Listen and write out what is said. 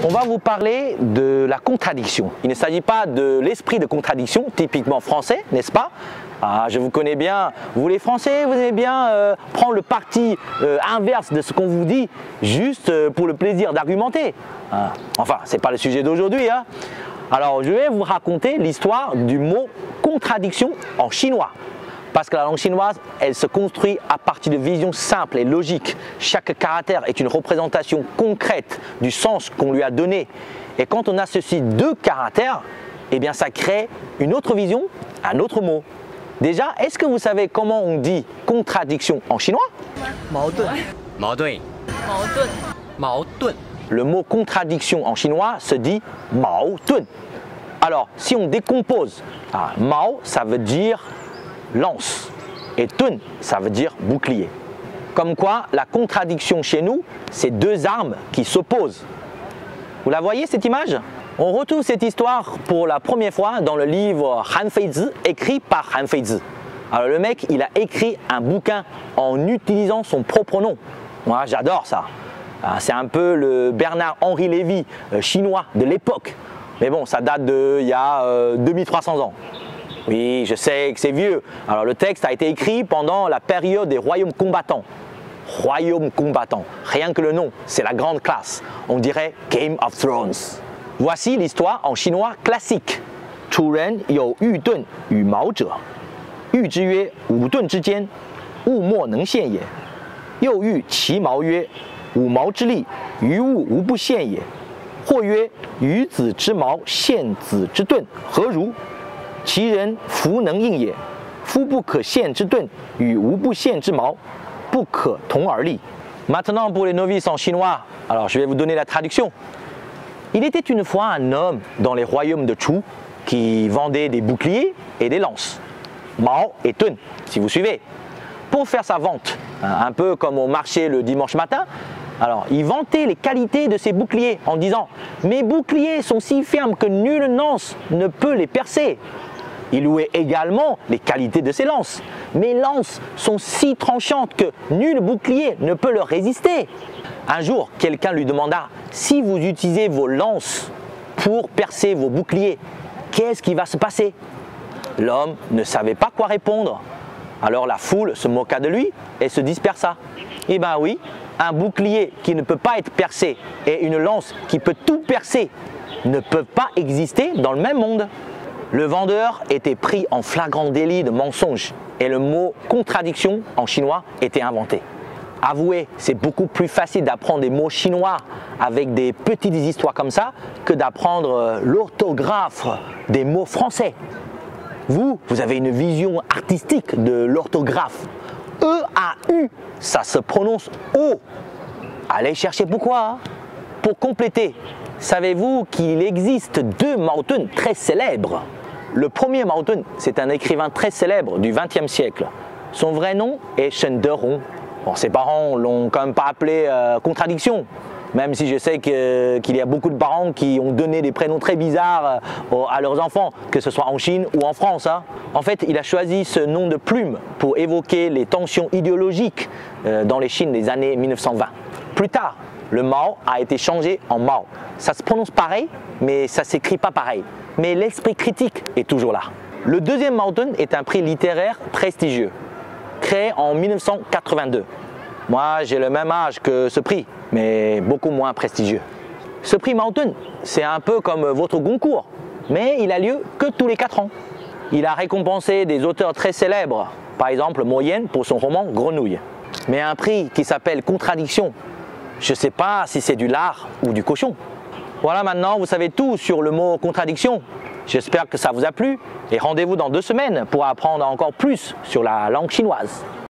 On va vous parler de la contradiction. Il ne s'agit pas de l'esprit de contradiction, typiquement français, n'est-ce pas? Ah, je vous connais bien. Vous les Français, vous aimez bien prendre le parti inverse de ce qu'on vous dit, juste pour le plaisir d'argumenter. Ah, enfin, ce n'est pas le sujet d'aujourd'hui. Hein. Alors, je vais vous raconter l'histoire du mot contradiction en chinois. Parce que la langue chinoise, elle se construit à partir de visions simples et logiques. Chaque caractère est une représentation concrète du sens qu'on lui a donné. Et quand on associe deux caractères, eh bien ça crée une autre vision, un autre mot. Déjà, est-ce que vous savez comment on dit contradiction en chinois? Le mot contradiction en chinois se dit mao dun. Alors, si on décompose, mao, ça veut dire lance et dun, ça veut dire bouclier. Comme quoi, la contradiction chez nous, c'est deux armes qui s'opposent. Vous la voyez cette image? On retrouve cette histoire pour la première fois dans le livre Han Feizi, écrit par Han Feizi. Alors le mec, il a écrit un bouquin en utilisant son propre nom. Moi, j'adore ça. C'est un peu le Bernard-Henri Lévy chinois de l'époque. Mais bon, ça date d'il y a 2300 ans. Oui, je sais que c'est vieux. Alors le texte a été écrit pendant la période des royaumes combattants. Royaumes combattants. Rien que le nom, c'est la grande classe. On dirait Game of Thrones. Voici l'histoire en chinois classique. 楚人有愚钝与矛者，喻之曰五钝之间，物莫能陷也。又喻其矛曰：五矛之利，于物无不陷也。或曰：与子之矛陷子之盾，何如？其人弗能应也。夫不可陷之盾与无不陷之矛，不可同而立。Maintenant pour les novices en chinois, alors je vais vous donner la traduction. Il était une fois un homme dans les royaumes de Chu qui vendait des boucliers et des lances, mao et dun, si vous suivez. Pour faire sa vente, un peu comme au marché le dimanche matin, alors il vantait les qualités de ses boucliers en disant « Mes boucliers sont si fermes que nulle lance ne peut les percer ». Il louait également les qualités de ses lances. « Mes lances sont si tranchantes que nul bouclier ne peut leur résister ». Un jour, quelqu'un lui demanda « Si vous utilisez vos lances pour percer vos boucliers, qu'est-ce qui va se passer ?» L'homme ne savait pas quoi répondre. Alors la foule se moqua de lui et se dispersa. Eh bien oui, un bouclier qui ne peut pas être percé et une lance qui peut tout percer ne peuvent pas exister dans le même monde. Le vendeur était pris en flagrant délit de mensonge et le mot contradiction en chinois était inventé. Avouez, c'est beaucoup plus facile d'apprendre des mots chinois avec des petites histoires comme ça que d'apprendre l'orthographe des mots français. Vous avez une vision artistique de l'orthographe. E-A-U, ça se prononce O. Allez chercher pourquoi. Pour compléter, savez-vous qu'il existe deux Mao Dun très célèbres? Le premier Mao Dun, c'est un écrivain très célèbre du XXe siècle. Son vrai nom est Shen Derong. Bon, ses parents l'ont quand même pas appelé contradiction, même si je sais qu'il y a beaucoup de parents qui ont donné des prénoms très bizarres à leurs enfants, que ce soit en Chine ou en France. Hein. En fait, il a choisi ce nom de plume pour évoquer les tensions idéologiques dans les Chines des années 1920. Plus tard, le Mao a été changé en Mao. Ça se prononce pareil, mais ça s'écrit pas pareil. Mais l'esprit critique est toujours là. Le deuxième Mao Dun est un prix littéraire prestigieux, créé en 1982. Moi, j'ai le même âge que ce prix, mais beaucoup moins prestigieux. Ce prix Mao Dun, c'est un peu comme votre Goncourt, mais il a lieu que tous les 4 ans. Il a récompensé des auteurs très célèbres, par exemple Mo Yan pour son roman Grenouille. Mais un prix qui s'appelle Contradiction, je ne sais pas si c'est du lard ou du cochon. Voilà, maintenant vous savez tout sur le mot contradiction. J'espère que ça vous a plu et rendez-vous dans 2 semaines pour apprendre encore plus sur la langue chinoise.